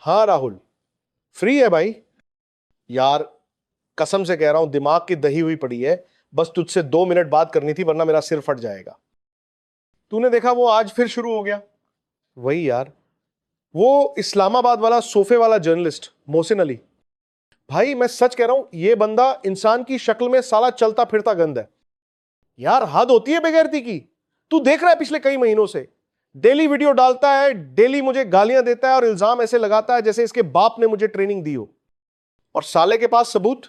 हाँ राहुल, फ्री है भाई। यार कसम से कह रहा हूं, दिमाग की दही हुई पड़ी है। बस तुझसे 2 मिनट बात करनी थी, वरना मेरा सिर फट जाएगा। तूने देखा वो आज फिर शुरू हो गया। वही यार, वो इस्लामाबाद वाला सोफे वाला जर्नलिस्ट मोहसिन अली। भाई मैं सच कह रहा हूं, ये बंदा इंसान की शक्ल में साला चलता फिरता गंद है। यार हद होती है बेगैरती की। तू देख रहा है पिछले कई महीनों से डेली वीडियो डालता है, डेली मुझे गालियां देता है और इल्जाम ऐसे लगाता है जैसे इसके बाप ने मुझे ट्रेनिंग दी हो। और साले के पास सबूत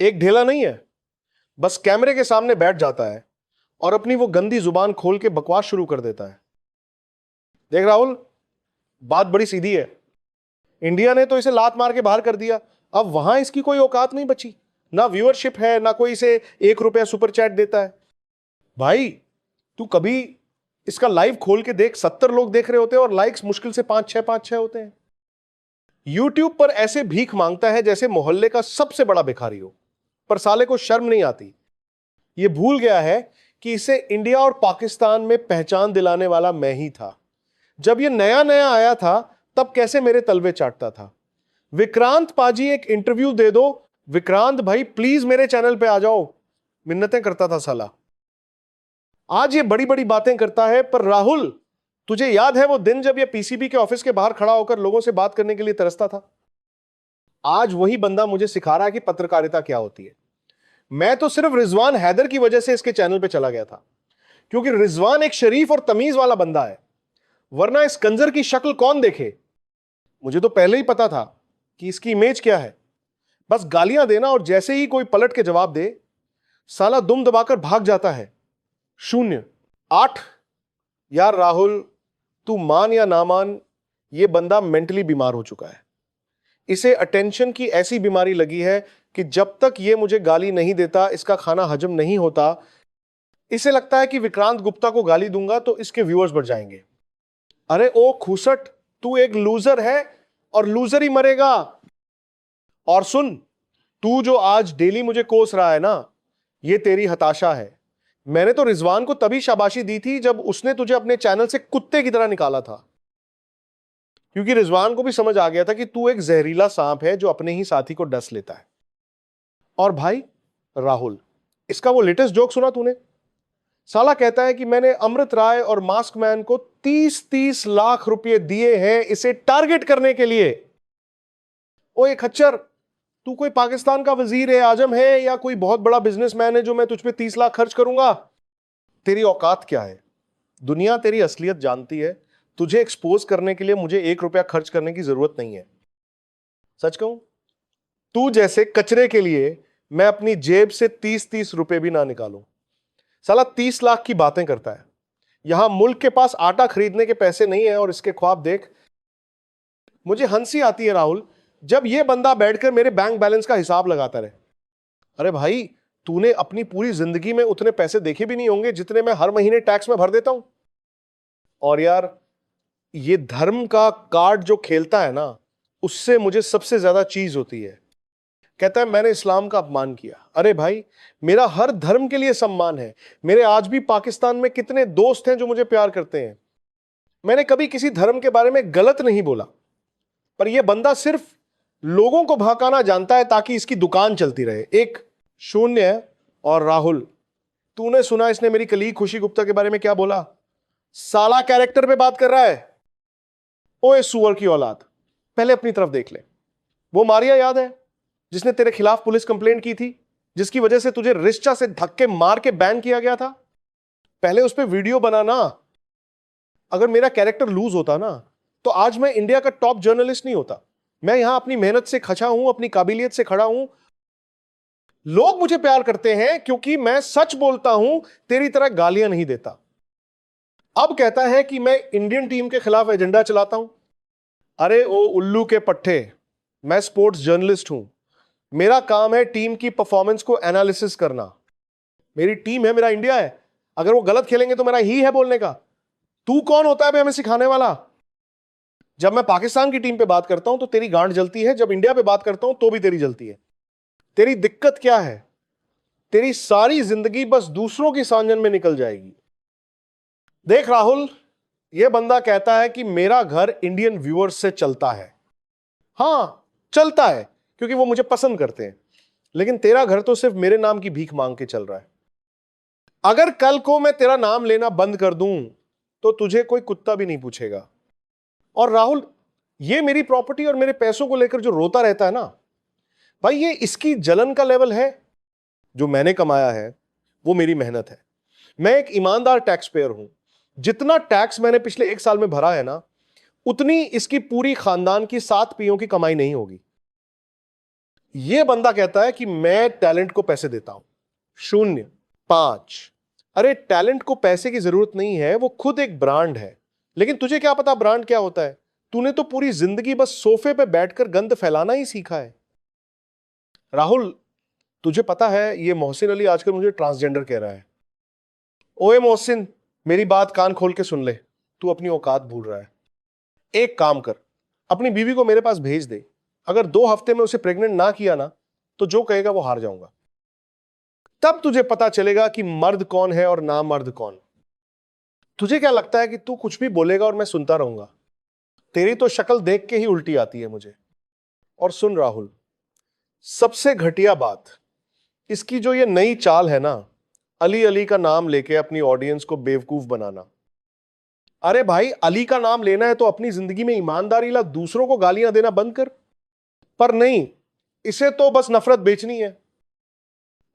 एक ढेला नहीं है। बस कैमरे के सामने बैठ जाता है और अपनी वो गंदी जुबान खोल के बकवास शुरू कर देता है। देख राहुल, बात बड़ी सीधी है। इंडिया ने तो इसे लात मार के बाहर कर दिया। अब वहां इसकी कोई औकात नहीं बची। ना व्यूअरशिप है, ना कोई इसे 1 रुपया सुपर चैट देता है। भाई तू कभी इसका लाइव खोल के देख, 70 लोग देख रहे होते हैं और लाइक्स मुश्किल से 5-6 होते हैं। यूट्यूब पर ऐसे भीख मांगता है जैसे मोहल्ले का सबसे बड़ा भिखारी हो। पर साले को शर्म नहीं आती। ये भूल गया है कि इसे इंडिया और पाकिस्तान में पहचान दिलाने वाला मैं ही था। जब ये नया नया आया था तब कैसे मेरे तलवे चाटता था। विक्रांत पाजी एक इंटरव्यू दे दो, विक्रांत भाई प्लीज मेरे चैनल पे आ जाओ, मिन्नतें करता था साला। आज ये बड़ी बड़ी बातें करता है। पर राहुल, तुझे याद है वो दिन जब ये पीसीबी के ऑफिस के बाहर खड़ा होकर लोगों से बात करने के लिए तरसता था? आज वही बंदा मुझे सिखा रहा है कि पत्रकारिता क्या होती है। मैं तो सिर्फ रिजवान हैदर की वजह से इसके चैनल पे चला गया था, क्योंकि रिजवान एक शरीफ और तमीज वाला बंदा है। वरना इस कंजर की शक्ल कौन देखे। मुझे तो पहले ही पता था कि इसकी इमेज क्या है। बस गालियां देना और जैसे ही कोई पलट के जवाब दे, साला दुम दबाकर भाग जाता है। 0-8। यार राहुल, तू मान या ना मान, ये बंदा मेंटली बीमार हो चुका है। इसे अटेंशन की ऐसी बीमारी लगी है कि जब तक ये मुझे गाली नहीं देता, इसका खाना हजम नहीं होता। इसे लगता है कि विक्रांत गुप्ता को गाली दूंगा तो इसके व्यूअर्स बढ़ जाएंगे। अरे ओ खूसट, तू एक लूजर है और लूजर ही मरेगा। और सुन, तू जो आज डेली मुझे कोस रहा है ना, ये तेरी हताशा है। मैंने तो रिजवान को तभी शाबाशी दी थी जब उसने तुझे अपने चैनल से कुत्ते की तरह निकाला था। क्योंकि रिजवान को भी समझ आ गया था कि तू एक जहरीला सांप है जो अपने ही साथी को डस लेता है। और भाई राहुल, इसका वो लेटेस्ट जोक सुना तूने? साला कहता है कि मैंने अमृत राय और मास्क मैन को 30-30 लाख रुपए दिए हैं इसे टारगेट करने के लिए। ओए खच्चर, तू कोई पाकिस्तान का वजीर आजम है या कोई बहुत बड़ा बिजनेसमैन है जो मैं तुझ पे 30 लाख खर्च करूंगा? तेरी औकात क्या है? दुनिया तेरी असलियत जानती है। तुझे एक्सपोज करने के लिए मुझे 1 रुपया खर्च करने की जरूरत नहीं है। सच कहूं, तू जैसे कचरे के लिए मैं अपनी जेब से 30-30 रुपए भी ना निकालूं। साला 30 लाख की बातें करता है। यहां मुल्क के पास आटा खरीदने के पैसे नहीं है और इसके ख्वाब देख। मुझे हंसी आती है राहुल, जब यह बंदा बैठकर मेरे बैंक बैलेंस का हिसाब लगाता रहे। अरे भाई, तूने अपनी पूरी जिंदगी में उतने पैसे देखे भी नहीं होंगे जितने मैं हर महीने टैक्स में भर देता हूं। और यार, ये धर्म का कार्ड जो खेलता है ना, उससे मुझे सबसे ज्यादा चीज होती है। कहता है मैंने इस्लाम का अपमान किया। अरे भाई, मेरा हर धर्म के लिए सम्मान है। मेरे आज भी पाकिस्तान में कितने दोस्त हैं जो मुझे प्यार करते हैं। मैंने कभी किसी धर्म के बारे में गलत नहीं बोला। पर यह बंदा सिर्फ लोगों को भड़काना जानता है ताकि इसकी दुकान चलती रहे। एक 0। और राहुल, तूने सुना इसने मेरी कलीग खुशी गुप्ता के बारे में क्या बोला? साला कैरेक्टर पे बात कर रहा है। ओए सुअर की औलाद, पहले अपनी तरफ देख ले। वो मारिया याद है जिसने तेरे खिलाफ पुलिस कंप्लेंट की थी, जिसकी वजह से तुझे रिश्ता से धक्के मार के बैन किया गया था? पहले उस पर वीडियो बनाना। अगर मेरा कैरेक्टर लूज होता ना, तो आज मैं इंडिया का टॉप जर्नलिस्ट नहीं होता। मैं यहां अपनी मेहनत से खचा हूं, अपनी काबिलियत से खड़ा हूं। लोग मुझे प्यार करते हैं क्योंकि मैं सच बोलता हूं, तेरी तरह गालियां नहीं देता। अब कहता है कि मैं इंडियन टीम के खिलाफ एजेंडा चलाता हूं। अरे ओ उल्लू के पट्टे, मैं स्पोर्ट्स जर्नलिस्ट हूं। मेरा काम है टीम की परफॉर्मेंस को एनालिसिस करना। मेरी टीम है, मेरा इंडिया है। अगर वो गलत खेलेंगे तो मेरा ही है बोलने का। तू कौन होता है हमें सिखाने वाला? जब मैं पाकिस्तान की टीम पे बात करता हूं तो तेरी गांड जलती है, जब इंडिया पे बात करता हूं तो भी तेरी जलती है। तेरी दिक्कत क्या है? तेरी सारी जिंदगी बस दूसरों की सांजन में निकल जाएगी। देख राहुल, यह बंदा कहता है कि मेरा घर इंडियन व्यूअर्स से चलता है। हाँ चलता है क्योंकि वो मुझे पसंद करते हैं, लेकिन तेरा घर तो सिर्फ मेरे नाम की भीख मांग के चल रहा है। अगर कल को मैं तेरा नाम लेना बंद कर दूं तो तुझे कोई कुत्ता भी नहीं पूछेगा। और राहुल, ये मेरी प्रॉपर्टी और मेरे पैसों को लेकर जो रोता रहता है ना भाई, ये इसकी जलन का लेवल है। जो मैंने कमाया है वो मेरी मेहनत है। मैं एक ईमानदार टैक्स पेयर हूं। जितना टैक्स मैंने पिछले 1 साल में भरा है ना, उतनी इसकी पूरी खानदान की 7 पीढ़ियों की कमाई नहीं होगी। यह बंदा कहता है कि मैं टैलेंट को पैसे देता हूं। 0, 5। अरे टैलेंट को पैसे की जरूरत नहीं है, वो खुद एक ब्रांड है। लेकिन तुझे क्या पता ब्रांड क्या होता है? तूने तो पूरी जिंदगी बस सोफे पे बैठकर गंद फैलाना ही सीखा है। राहुल, तुझे पता है ये मोहसिन अली आजकल मुझे ट्रांसजेंडर कह रहा है। ओए मोहसिन, मेरी बात कान खोल के सुन ले। तू अपनी औकात भूल रहा है। एक काम कर, अपनी बीवी को मेरे पास भेज दे। अगर 2 हफ्ते में उसे प्रेग्नेंट ना किया ना, तो जो कहेगा वो हार जाऊंगा। तब तुझे पता चलेगा कि मर्द कौन है और नामर्द कौन। तुझे क्या लगता है कि तू कुछ भी बोलेगा और मैं सुनता रहूंगा? तेरी तो शक्ल देख के ही उल्टी आती है मुझे। और सुन राहुल, सबसे घटिया बात, इसकी जो ये नई चाल है ना, अली अली का नाम लेके अपनी ऑडियंस को बेवकूफ बनाना। अरे भाई, अली का नाम लेना है तो अपनी जिंदगी में ईमानदारी ला, दूसरों को गालियां देना बंद कर। पर नहीं, इसे तो बस नफरत बेचनी है।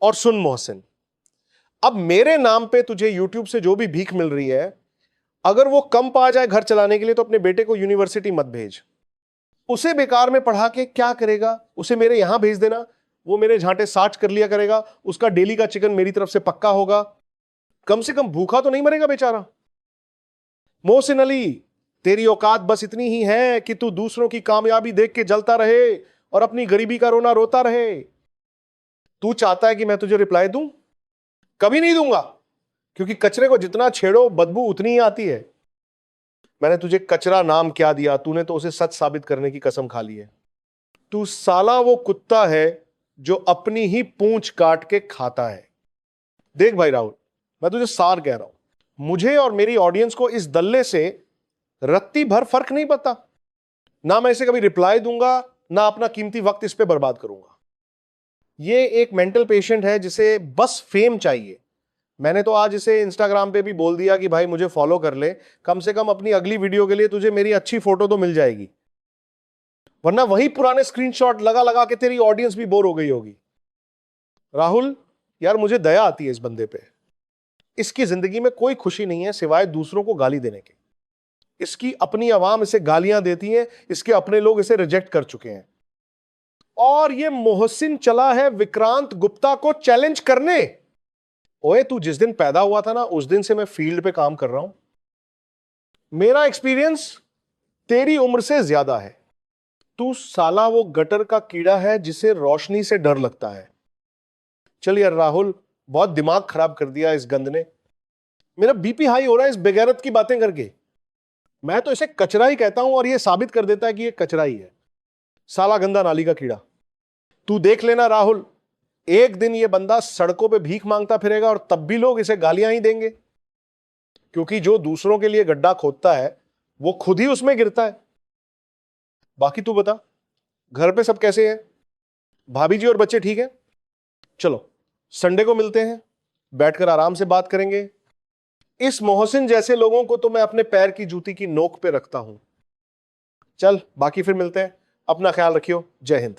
और सुन मोहसिन, अब मेरे नाम पे तुझे यूट्यूब से जो भी भीख मिल रही है, अगर वो कम पा जाए घर चलाने के लिए, तो अपने बेटे को यूनिवर्सिटी मत भेज। उसे बेकार में पढ़ा के क्या करेगा? उसे मेरे यहां भेज देना, वो मेरे झांटे साच कर लिया करेगा। उसका डेली का चिकन मेरी तरफ से पक्का होगा। कम से कम भूखा तो नहीं मरेगा बेचारा। मोहसिन अली, तेरी औकात बस इतनी ही है कि तू दूसरों की कामयाबी देख के जलता रहे और अपनी गरीबी का रोना रोता रहे। तू चाहता है कि मैं तुझे रिप्लाई दूं? कभी नहीं दूंगा, क्योंकि कचरे को जितना छेड़ो बदबू उतनी ही आती है। मैंने तुझे कचरा नाम क्या दिया? तूने तो उसे सच साबित करने की कसम खा ली है। तू साला वो कुत्ता है जो अपनी ही पूंछ काट के खाता है। देख भाई राहुल, मैं तुझे सार कह रहा हूं, मुझे और मेरी ऑडियंस को इस दल्ले से रत्ती भर फर्क नहीं पड़ता। ना मैं इसे कभी रिप्लाई दूंगा, ना अपना कीमती वक्त इस पे बर्बाद करूंगा। ये एक मेंटल पेशेंट है जिसे बस फेम चाहिए। मैंने तो आज इसे इंस्टाग्राम पे भी बोल दिया कि भाई मुझे फॉलो कर ले, कम से कम अपनी अगली वीडियो के लिए तुझे मेरी अच्छी फोटो तो मिल जाएगी, वरना वही पुराने स्क्रीनशॉट लगा लगा के तेरी ऑडियंस भी बोर हो गई होगी। राहुल यार, मुझे दया आती है इस बंदे पे। इसकी जिंदगी में कोई खुशी नहीं है सिवाय दूसरों को गाली देने के। इसकी अपनी आवाम इसे गालियां देती है, इसके अपने लोग इसे रिजेक्ट कर चुके हैं। और ये मोहसिन चला है विक्रांत गुप्ता को चैलेंज करने। ओए, तू जिस दिन पैदा हुआ था ना, उस दिन से मैं फील्ड पे काम कर रहा हूं। मेरा एक्सपीरियंस तेरी उम्र से ज्यादा है। तू साला वो गटर का कीड़ा है जिसे रोशनी से डर लगता है। चल यार राहुल, बहुत दिमाग खराब कर दिया इस गंद ने। मेरा बीपी हाई हो रहा है इस बेगैरत की बातें करके। मैं तो इसे कचरा ही कहता हूं और ये साबित कर देता है कि ये कचरा ही है। साला गंदा नाली का कीड़ा। तू देख लेना राहुल, एक दिन ये बंदा सड़कों पे भीख मांगता फिरेगा और तब भी लोग इसे गालियां ही देंगे, क्योंकि जो दूसरों के लिए गड्ढा खोदता है वो खुद ही उसमें गिरता है। बाकी तू बता, घर पे सब कैसे हैं? भाभी जी और बच्चे ठीक हैं? चलो संडे को मिलते हैं, बैठकर आराम से बात करेंगे। इस मोहसिन जैसे लोगों को तो मैं अपने पैर की जूती की नोक पे रखता हूं। चल बाकी फिर मिलते हैं। अपना ख्याल रखियो। जय हिंद।